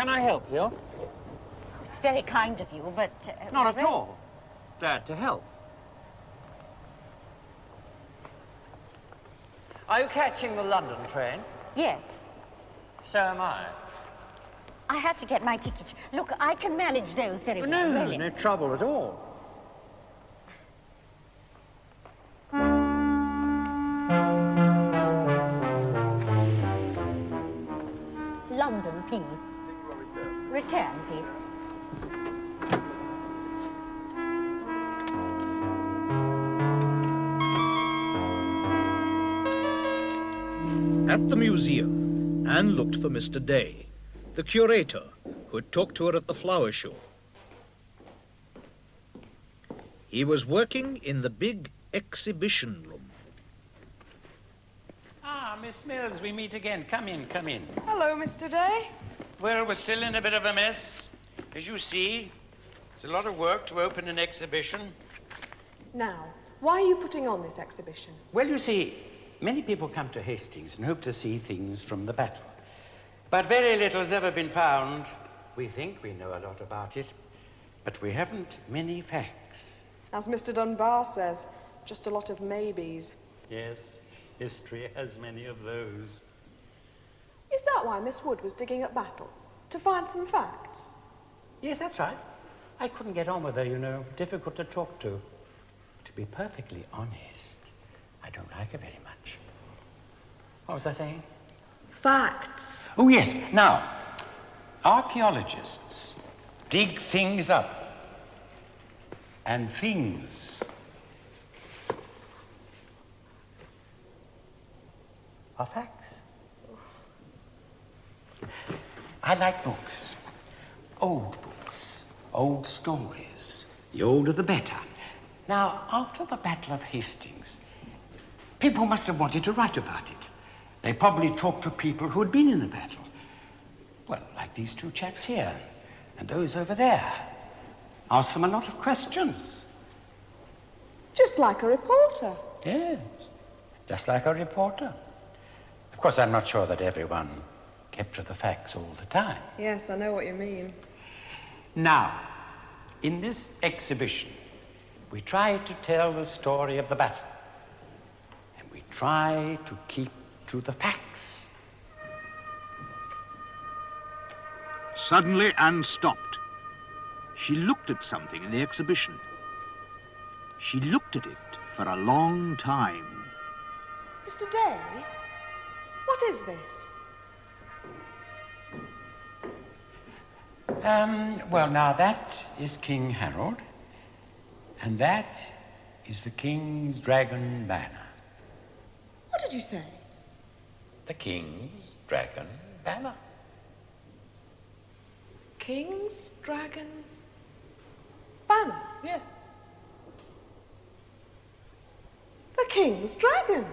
Can I help you? It's very kind of you, but... Not at all. Glad to help. Are you catching the London train? Yes. So am I. I have to get my ticket. Look, I can manage those very well, No, really. no trouble at all. London, please. Return, please. At the museum, Anne looked for Mr. Day, the curator who had talked to her at the flower show. He was working in the big exhibition room. Ah, Miss Mills, we meet again. Come in, come in. Hello, Mr. Day. Well, we're still in a bit of a mess. As you see, it's a lot of work to open an exhibition. Now, why are you putting on this exhibition? Well, you see, many people come to Hastings and hope to see things from the battle. But very little has ever been found. We think we know a lot about it, but we haven't many facts. As Mr. Dunbar says, just a lot of maybes. Yes, history has many of those. Is that why Miss Wood was digging at Battle? To find some facts? Yes, that's right. I couldn't get on with her, you know. Difficult to talk to. To be perfectly honest, I don't like her very much. What was I saying? Facts. Oh, yes. Now, archaeologists dig things up. And things are facts. I like books. Old books. Old stories. The older the better. Now, after the Battle of Hastings, people must have wanted to write about it. They probably talked to people who had been in the battle. Well, like these two chaps here, and those over there. Asked them a lot of questions. Just like a reporter. Yes, just like a reporter. Of course, I'm not sure that everyone kept to the facts all the time. Yes, I know what you mean. Now, in this exhibition, we try to tell the story of the battle. And we try to keep to the facts. Suddenly, Anne stopped. She looked at something in the exhibition. She looked at it for a long time. Mr. Day, what is this? Well, now that is King Harold, and that is the King's Dragon Banner. What did you say? The King's Dragon Banner. King's Dragon Banner? Yes. The King's Dragon.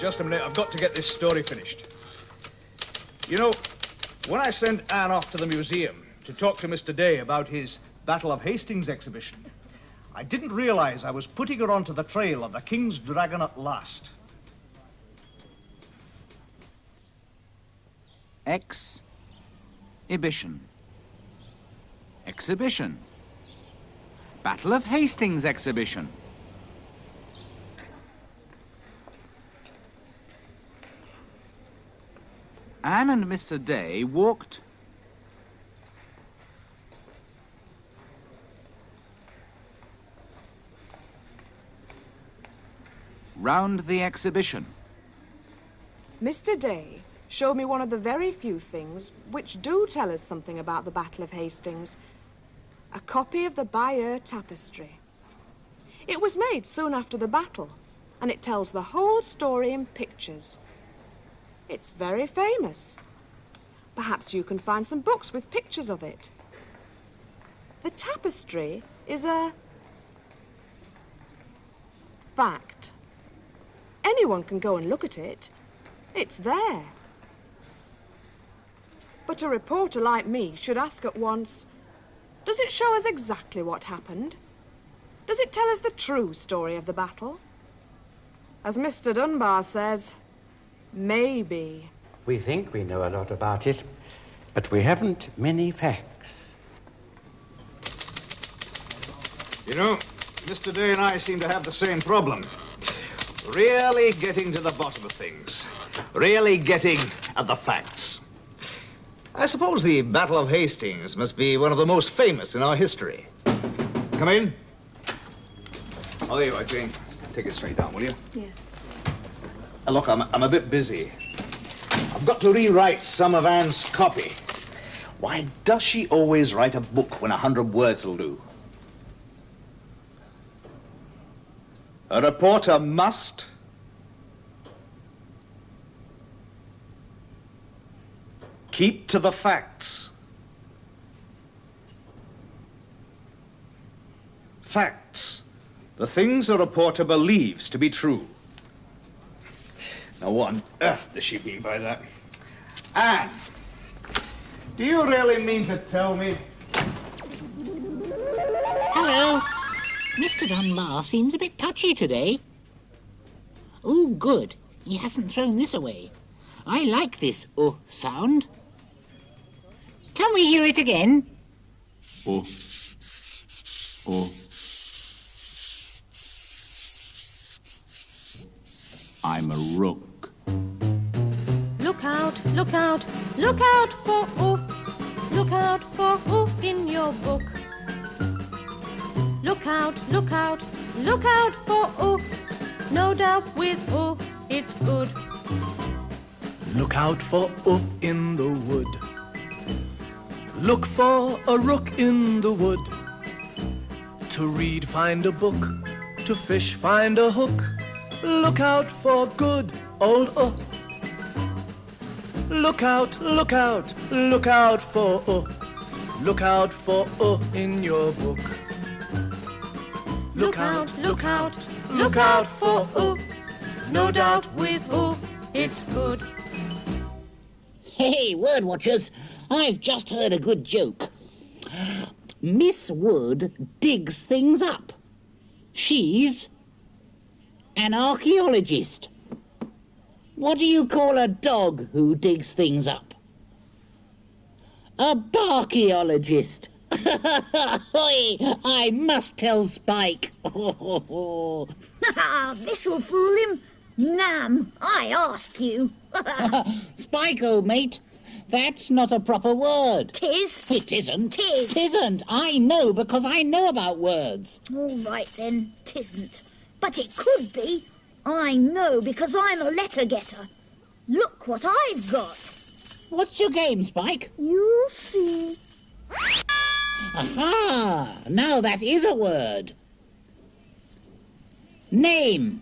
Just a minute, I've got to get this story finished. You know, when I sent Anne off to the museum to talk to Mr. Day about his Battle of Hastings exhibition, I didn't realize I was putting her onto the trail of the King's Dragon at last. Exhibition. Exhibition. Battle of Hastings exhibition. Anne and Mr. Day walked round the exhibition. Mr. Day showed me one of the very few things which do tell us something about the Battle of Hastings. A copy of the Bayeux Tapestry. It was made soon after the battle, and it tells the whole story in pictures. It's very famous. Perhaps you can find some books with pictures of it. The tapestry is a fact. Anyone can go and look at it. It's there. But a reporter like me should ask at once, does it show us exactly what happened? Does it tell us the true story of the battle? As Mr. Dunbar says, Maybe. We think we know a lot about it, but we haven't many facts. You know, Mr. Day and I seem to have the same problem. Really getting to the bottom of things. Really getting at the facts. I suppose the Battle of Hastings must be one of the most famous in our history. Come in. Oh, there you are, Jane. Take it straight down, will you? Yes. Look, I'm a bit busy. I've got to rewrite some of Anne's copy. Why does she always write a book when 100 words will do? A reporter must keep to the facts. Facts. The things a reporter believes to be true. Now, what on earth does she mean by that? Anne, do you really mean to tell me? Hello. Mr. Dunbar seems a bit touchy today. Oh, good. He hasn't thrown this away. I like this sound. Can we hear it again? Oh. I'm a rook. Look out, look out, look out for ooh. Look out for ooh in your book. Look out, look out, look out for ooh. No doubt with ooh, it's good. Look out for ooh in the wood. Look for a rook in the wood. To read, find a book. To fish, find a hook. Look out for good old ooh. Look out, look out, look out for ooh. Look out for ooh in your book. Look out, look out, look out for ooh. No doubt with ooh, it's good. Hey, word watchers, I've just heard a good joke. Miss Wood digs things up. She's an archaeologist. What do you call a dog who digs things up? A barchaeologist. I must tell Spike. This will fool him. Nam, I ask you. Spike, old mate, that's not a proper word. Tis. It isn't. Tis. Tisn't. I know because I know about words. All right then, tisn't. But it could be. I know because I'm a letter getter. Look what I've got. What's your game, Spike? You'll see. Aha! Now that is a word. Name.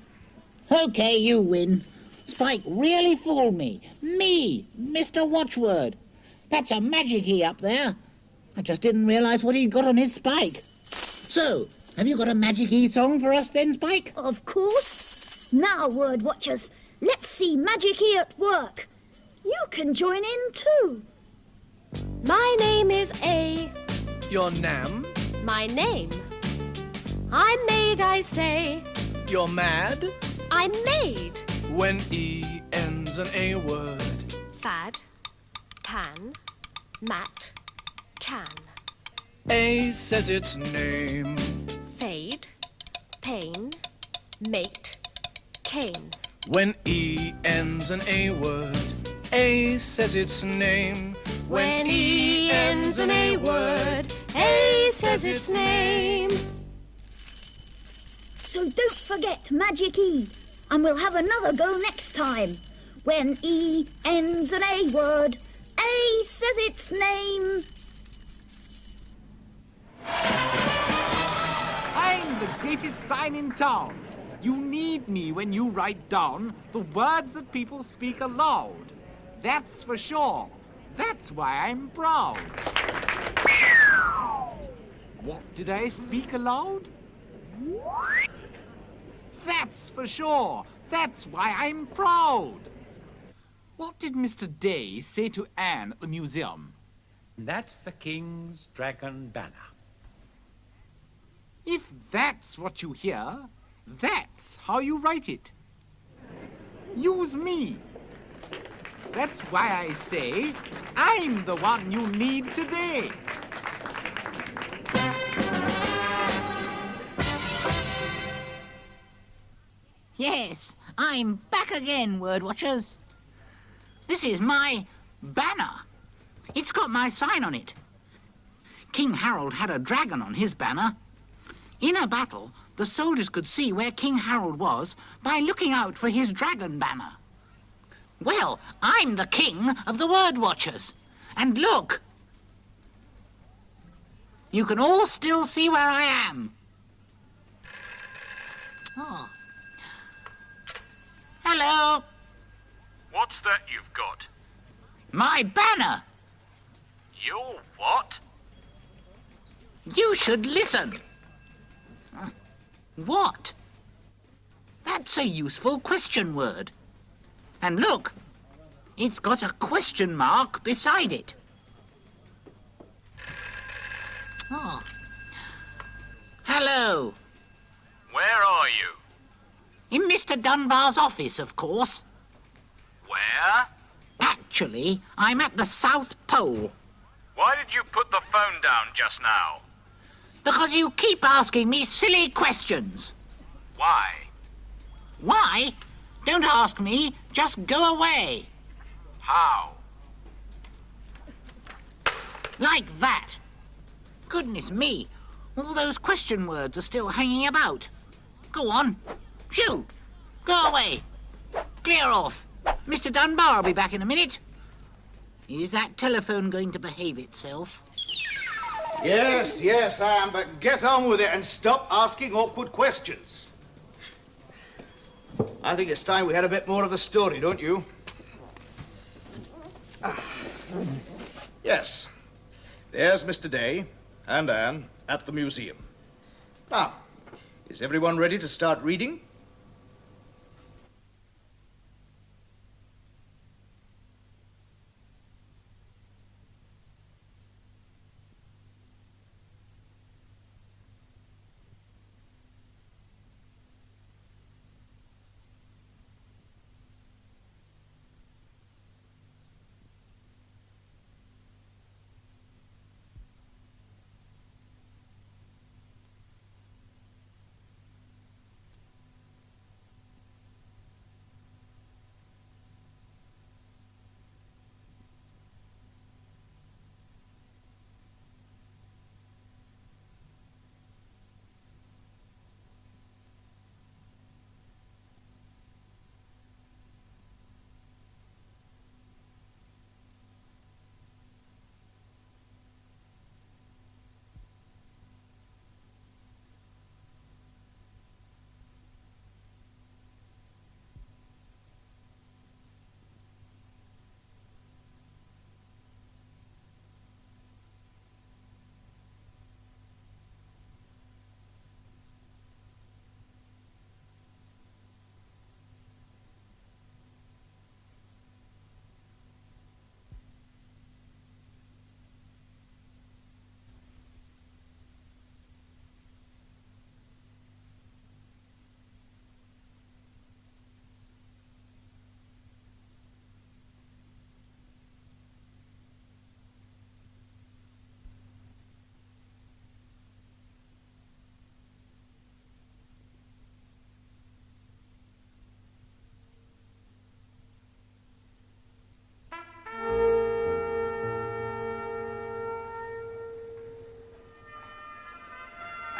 Okay, you win. Spike really fooled me. Me, Mr. Watchword. That's a magic key up there. I just didn't realise what he'd got on his Spike. So, have you got a magic key song for us then, Spike? Of course. Now, word watchers, let's see Magic E at work. You can join in too. My name is A. Your Nam? My name. I'm made, I say. You're mad? I'm made. When E ends an A word. Fad, pan, mat, can. A says its name. Fade, pain, mate, cane. When E ends an A word. A says its name. When E ends an A word, A says its name. So don't forget Magic E, and we'll have another go next time. When E ends an A word, A says its name. I'm the greatest sign in town. You need me when you write down the words that people speak aloud. That's for sure. That's why I'm proud. What did I speak aloud? That's for sure. That's why I'm proud. What did Mr. Day say to Anne at the museum? That's the King's Dragon Banner. If that's what you hear, that's how you write it. Use me. That's why I say I'm the one you need today. Yes, I'm back again, Word Watchers. This is my banner. It's got my sign on it. King Harold had a dragon on his banner. In a battle, the soldiers could see where King Harold was by looking out for his dragon banner. Well, I'm the king of the Word Watchers. And look! You can all still see where I am. Oh. Hello. What's that you've got? My banner. Your what? You should listen. What? That's a useful question word. And look, it's got a question mark beside it. Oh. Hello. Where are you? In Mr. Dunbar's office, of course. Where? Actually, I'm at the South Pole. Why did you put the phone down just now? Because you keep asking me silly questions. Why? Why? Don't ask me, just go away. How? Like that. Goodness me, all those question words are still hanging about. Go on. Shoo! Go away. Clear off. Mr. Dunbar will be back in a minute. Is that telephone going to behave itself? Yes, yes, I am, but get on with it and stop asking awkward questions. I think it's time we had a bit more of the story, don't you? Yes. There's Mr. Day and Anne at the museum. Now, is everyone ready to start reading?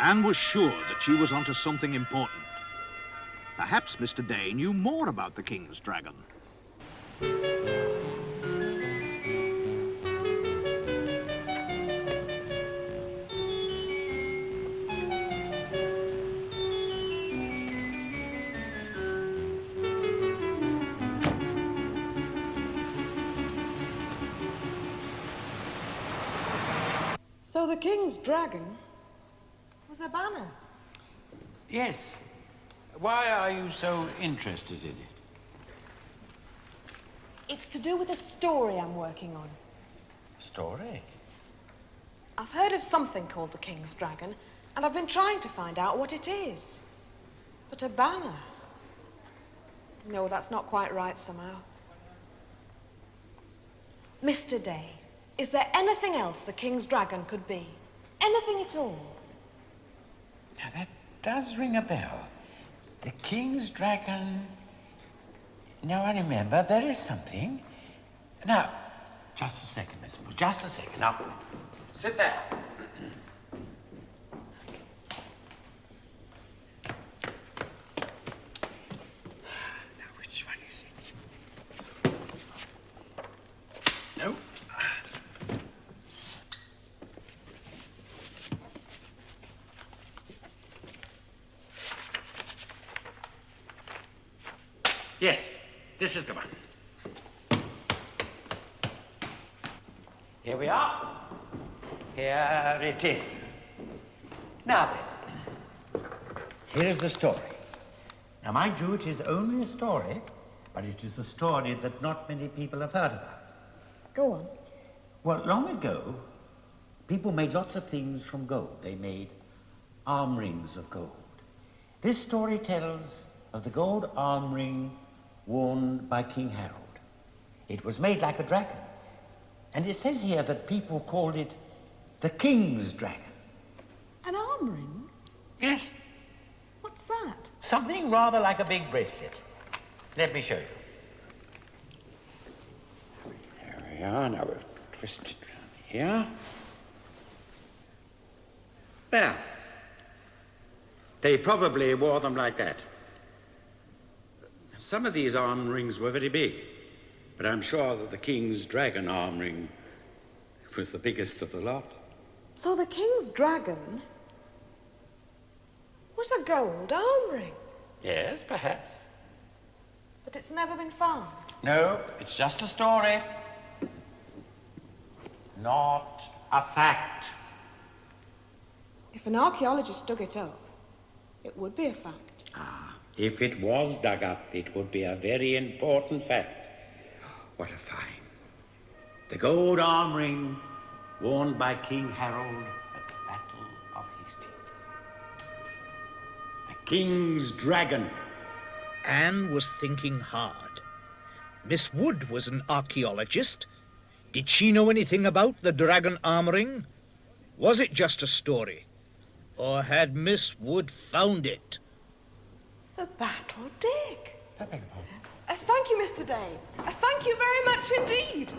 Anne was sure that she was onto something important. Perhaps Mr. Day knew more about the King's dragon. So the king's dragon was a banner. Yes. Why are you so interested in it? It's to do with a story I'm working on. Story? I've heard of something called the King's Dragon, and I've been trying to find out what it is. But a banner? No, that's not quite right somehow. Mr. Day, is there anything else the King's Dragon could be? Anything at all? Now, that does ring a bell. The King's Dragon... Now, I remember, there is something. Now, just a second, Miss Moore, just a second. Now, sit there. Now, which one is it? No. Yes, this is the one. Here we are. Here it is. Now then, here is the story. Now, mind you, it is only a story, but it is a story that not many people have heard about. Go on. Well, long ago, people made lots of things from gold. They made arm rings of gold. This story tells of the gold arm ring worn by King Harold. It was made like a dragon. And it says here that people called it the King's Dragon. An arm ring? Yes. What's that? Something rather like a big bracelet. Let me show you. There we are. Now we'll twist it round here. There. They probably wore them like that. Some of these arm rings were very big, but I'm sure that the King's Dragon arm ring was the biggest of the lot. So the King's Dragon was a gold arm ring? Yes, perhaps. But it's never been found? No, it's just a story. Not a fact. If an archaeologist dug it up, it would be a fact. Ah, if it was dug up, it would be a very important fact. What a find. The gold arm ring worn by King Harold at the Battle of Hastings. The King's Dragon. Anne was thinking hard. Miss Wood was an archaeologist. Did she know anything about the dragon arm ring? Was it just a story? Or had Miss Wood found it? The Battle Dig. Thank you, Mr. Day. Thank you very much indeed.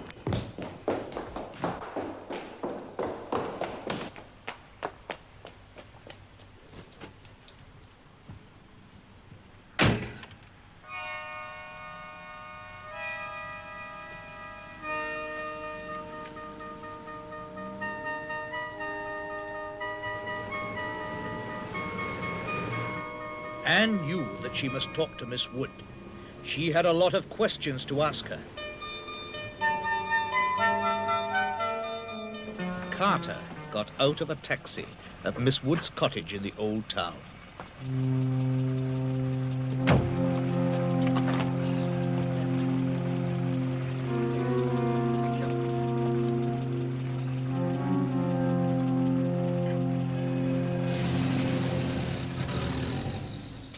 Anne knew that she must talk to Miss Wood. She had a lot of questions to ask her. Carter got out of a taxi at Miss Wood's cottage in the old town.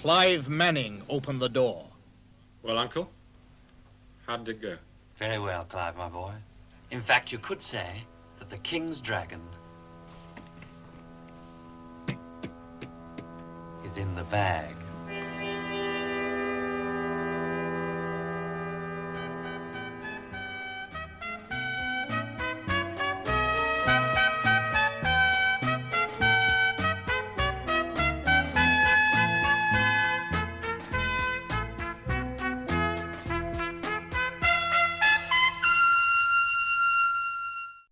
Clive Manning opened the door. Well, Uncle, how did it go? Very well, Clive, my boy. In fact, you could say that the King's Dragon is in the bag.